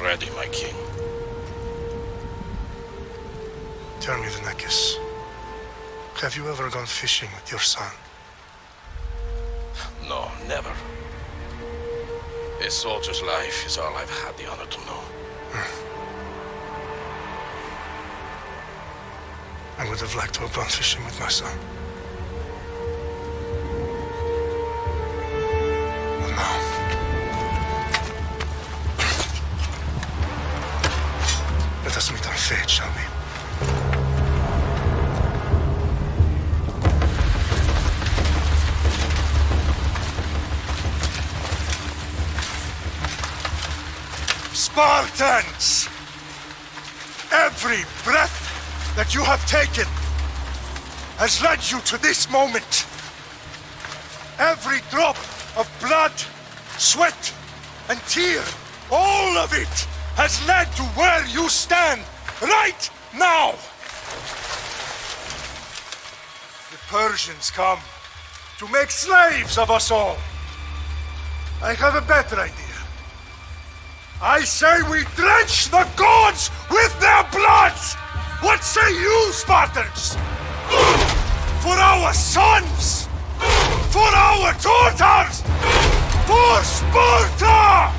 ready, my king. Tell me, Venekis, have you ever gone fishing with your son? No, never. A soldier's life is all I've had the honor to know. I would have liked to have gone fishing with my son. But now... let us meet on fate, shall we? Spartans! Every breath that you have taken has led you to this moment. Every drop of blood, sweat, and tear, all of it has led to where you stand right now. The Persians come to make slaves of us all. I have a better idea. I say we drench the gods with their blood! What say you, Spartans? For our sons! For our daughters! For Sparta!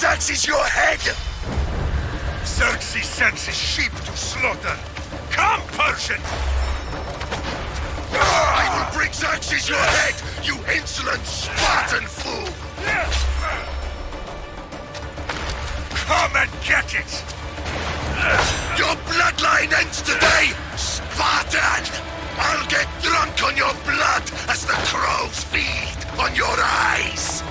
Xerxes your head! Xerxes sends his sheep to slaughter. Come, Persian! I will bring Xerxes your head, you insolent Spartan fool! Come and get it! Your bloodline ends today, Spartan! I'll get drunk on your blood as the crows feed on your eyes!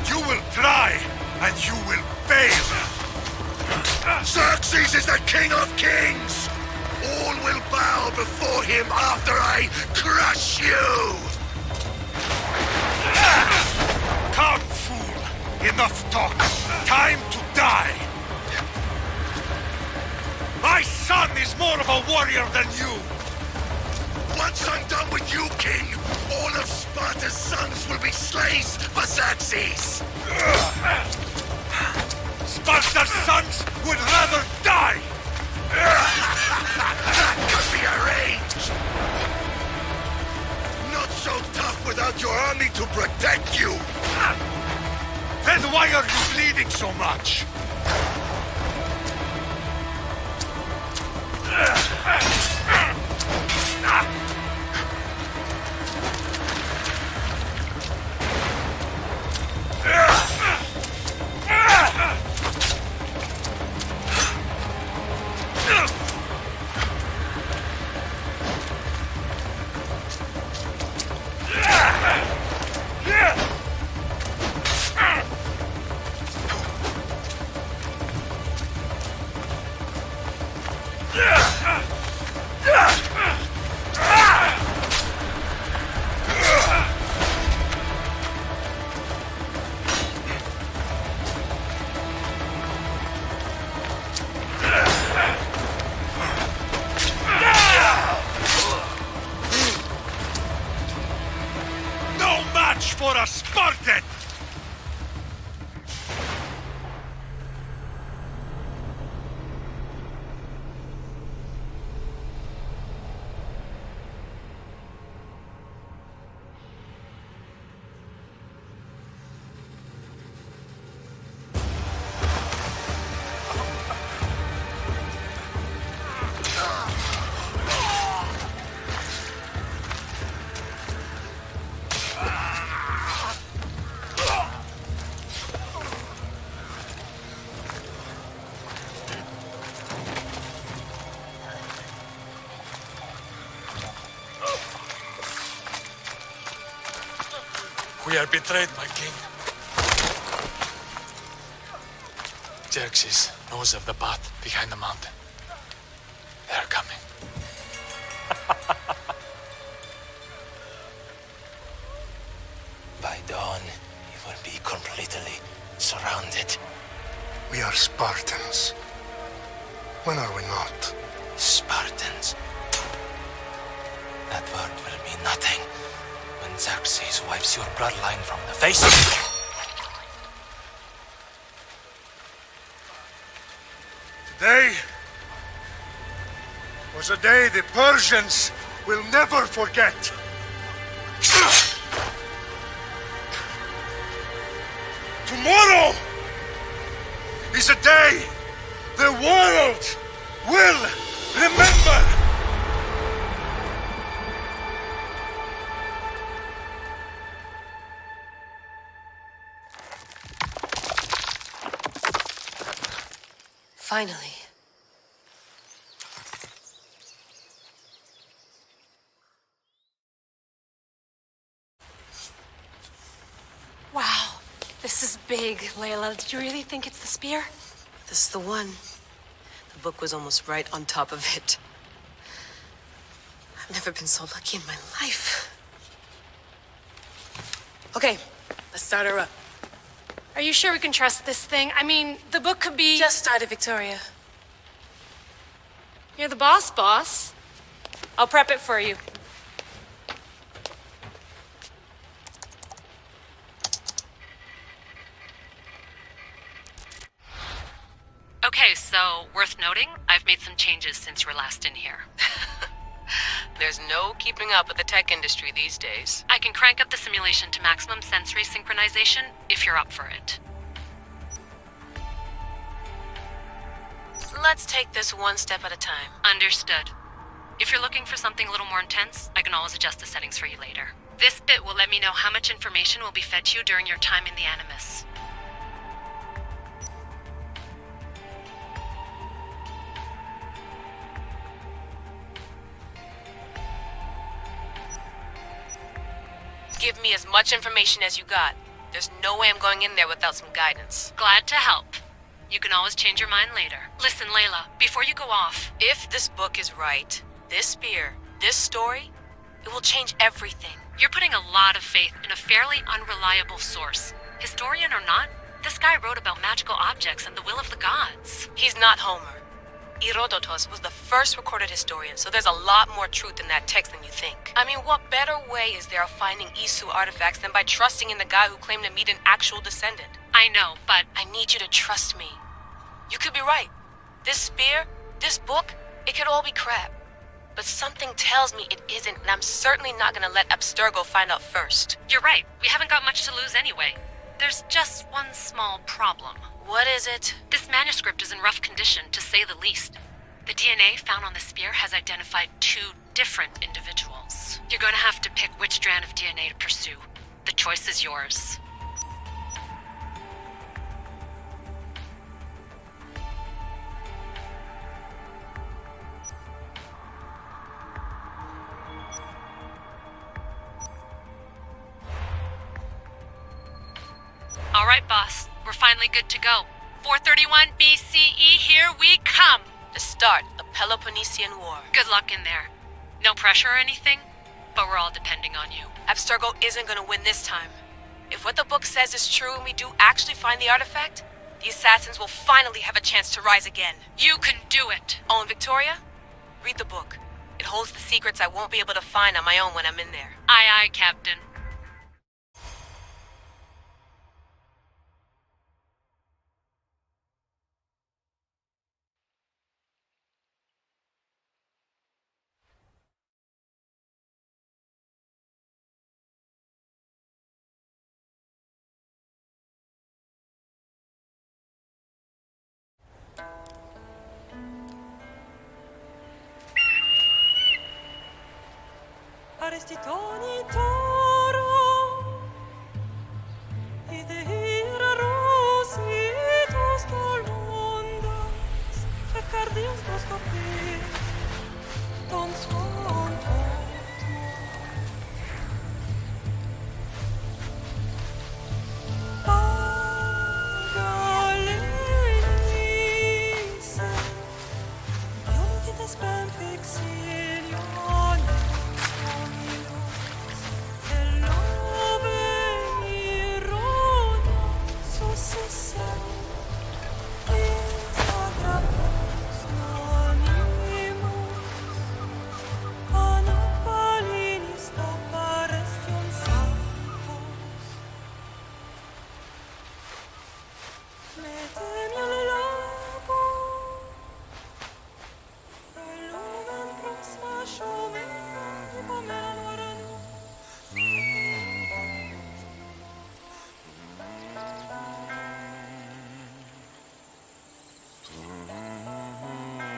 You will try, and you will fail! Xerxes is the king of kings! All will bow before him after I crush you! Come, fool! Enough talk! Time to die! My son is more of a warrior than you! Once I'm done with you, king, all of Sparta's sons will be slaves for Xerxes! Sparta's sons would rather die! That could be arranged! Not so tough without your army to protect you! Then why are you bleeding so much? For a Spartan! We are betrayed, my king. Xerxes knows of the path behind the mountain. They are coming. By dawn, we will be completely surrounded. We are Spartans. When are we not? Spartans. That word will mean nothing when Xerxes wipes your bloodline from the face. Today was a day the Persians will never forget. Tomorrow is a day the world will remember. Finally. Wow, this is big, Layla. Did you really think it's the spear? This is the one. The book was almost right on top of it. I've never been so lucky in my life. Okay, let's start her up. Are you sure we can trust this thing? I mean, the book could be... Just started, Victoria. You're the boss. I'll prep it for you. Okay, so worth noting, I've made some changes since you were last in here. There's no keeping up with the tech industry these days. I can crank up the simulation to maximum sensory synchronization if you're up for it. Let's take this one step at a time. Understood. If you're looking for something a little more intense, I can always adjust the settings for you later. This bit will let me know how much information will be fed to you during your time in the Animus. Give me as much information as you got. There's no way I'm going in there without some guidance. Glad to help. You can always change your mind later. Listen, Layla, before you go off... If this book is right, this spear, this story, it will change everything. You're putting a lot of faith in a fairly unreliable source. Historian or not, this guy wrote about magical objects and the will of the gods. He's not Homer. Herodotus was the first recorded historian, so there's a lot more truth in that text than you think. I mean, what better way is there of finding Isu artifacts than by trusting in the guy who claimed to meet an actual descendant? I know, but... I need you to trust me. You could be right. This spear, this book, it could all be crap. But something tells me it isn't, and I'm certainly not gonna let Abstergo find out first. You're right. We haven't got much to lose anyway. There's just one small problem. What is it? This manuscript is in rough condition, to say the least. The DNA found on the spear has identified 2 different individuals. You're going to have to pick which strand of DNA to pursue. The choice is yours. All right, boss. We're finally good to go. 431 BCE, here we come! The start of the Peloponnesian War. Good luck in there. No pressure or anything, but we're all depending on you. Abstergo isn't gonna win this time. If what the book says is true and we do actually find the artifact, the assassins will finally have a chance to rise again. You can do it! Oh, and Victoria? Read the book. It holds the secrets I won't be able to find on my own when I'm in there. Aye, aye, Captain. Arestitoni toro, idehira rositos tolondas, et cardios doskopir, ton svon Agalese, yom kites ben fixilion.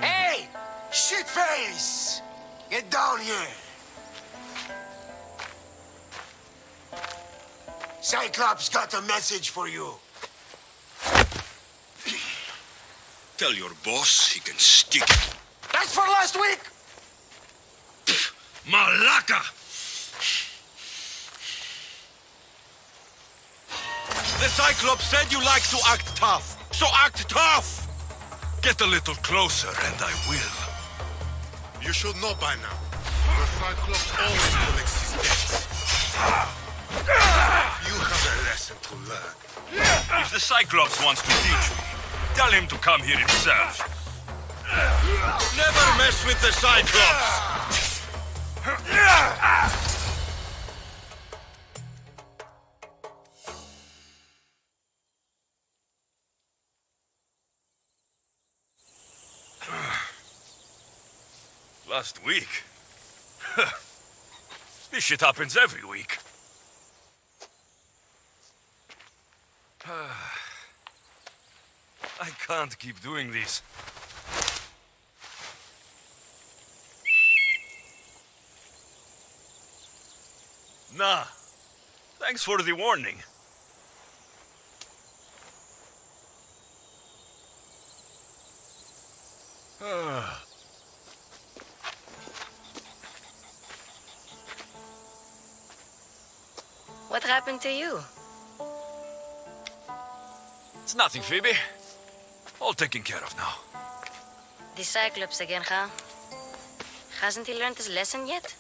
Hey! Shitface! Get down here! Cyclops got a message for you. Tell your boss he can stick it. That's for last week! Malaka! The Cyclops said you like to act tough, so act tough! Get a little closer and I will. You should know by now. The Cyclops always collects his debts. You have a lesson to learn. If the Cyclops wants to teach me, tell him to come here himself. Never mess with the Cyclops! Last week? This shit happens every week. I can't keep doing this. Nah. Thanks for the warning. What happened to you? It's nothing, Phoebe. All taken care of now. The Cyclops again, huh? Hasn't he learned his lesson yet?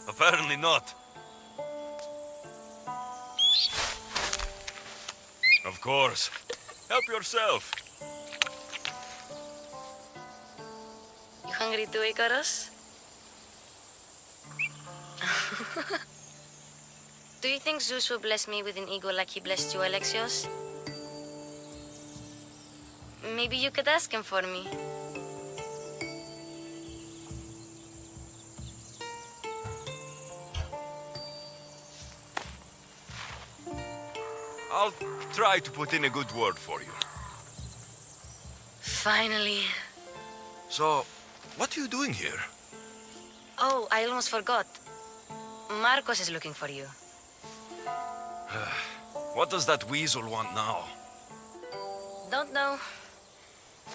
Apparently not. Of course. Help yourself. You hungry too, Icarus? Do you think Zeus will bless me with an ego like he blessed you, Alexios? Maybe you could ask him for me. I'll try to put in a good word for you. Finally. So, what are you doing here? Oh, I almost forgot. Marcos is looking for you. What does that weasel want now? Don't know.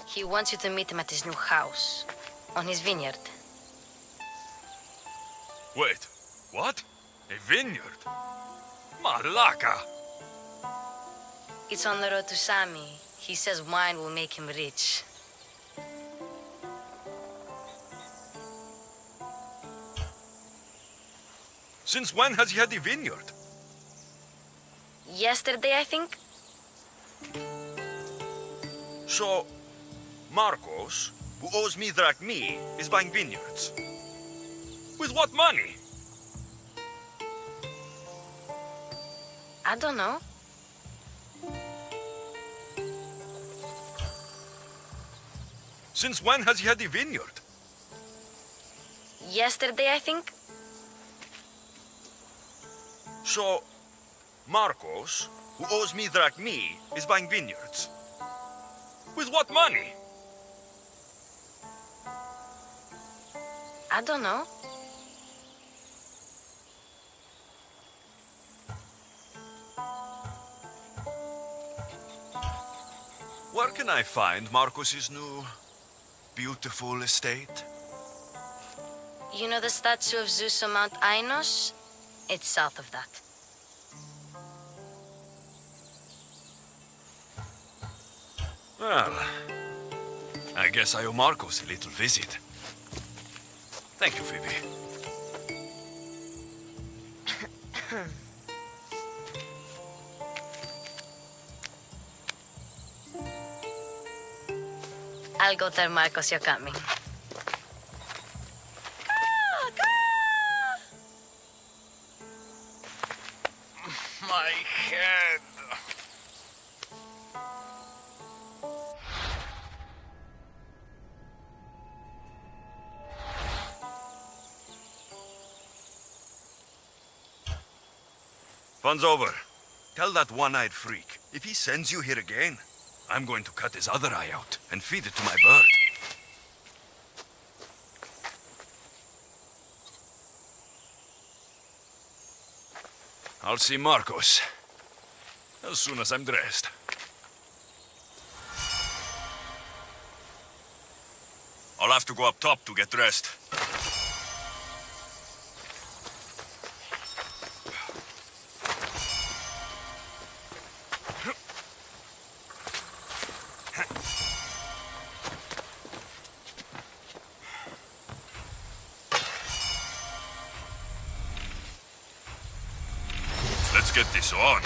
He wants you to meet him at his new house. On his vineyard. Wait, what? A vineyard? Malaka! It's on the road to Sami. He says wine will make him rich. Since when has he had a vineyard? Yesterday, I think? So, Marcos, who owes me drachmi, is buying vineyards. With what money? I don't know. Since when has he had a vineyard? Yesterday, I think? So, Marcos, who owes me drachmi, is buying vineyards. With what money? I don't know. Where can I find Marcos's new, beautiful estate? You know the statue of Zeus on Mount Ainos? It's south of that. Well, I guess I owe Marcos a little visit. Thank you, Phoebe. I'll go tell Marcos you're coming. My head. Fun's over. Tell that one-eyed freak, if he sends you here again, I'm going to cut his other eye out and feed it to my bird. I'll see Marcos as soon as I'm dressed. I'll have to go up top to get dressed. Let's get this on.